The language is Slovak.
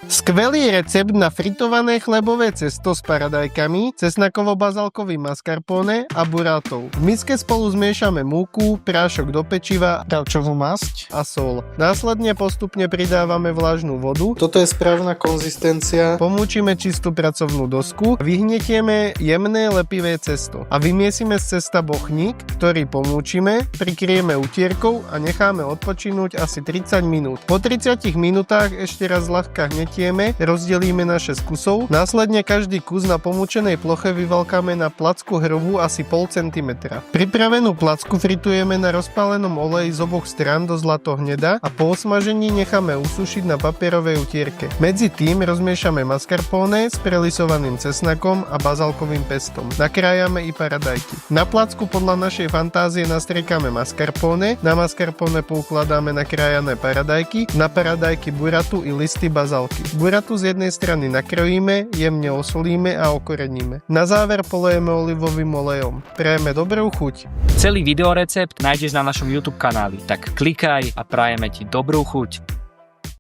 Skvelý recept na fritované chlebové cesto s paradajkami, cesnakovo-bazalkovým mascarpone a burátou. V miske spolu zmiešame múku, prášok do pečiva, bravčovú masť a sol. Následne postupne pridávame vlažnú vodu. Toto je správna konzistencia. Pomúčime čistú pracovnú dosku, vyhnetieme jemné lepivé cesto a vymiesime z cesta bochník, ktorý pomúčime, prikryjeme utierkou a necháme odpočinúť asi 30 minút. Po 30 minútach ešte raz ľahká hnetieme, rozdelíme naše z kusov, následne každý kus na pomúčenej ploche vyvalkáme na placku hrubú asi 0,5 cm. Pripravenú placku fritujeme na rozpálenom oleji z oboch strán do zlatohneda a po osmažení necháme usušiť na papierovej utierke. Medzi tým rozmiešame mascarpone s prelisovaným cesnakom a bazalkovým pestom. Nakrájame i paradajky. Na placku podľa našej fantázie nastriekame mascarpone, na mascarpone poukladáme nakrájané paradajky, na paradajky buratu i listy bazalky. Buratu z jednej strany nakrojíme, jemne osolíme a okoreníme. Na záver polejeme olivovým olejom. Prajeme dobrú chuť. Celý videorecept nájdeš na našom YouTube kanáli, tak klikaj a prajeme ti dobrú chuť.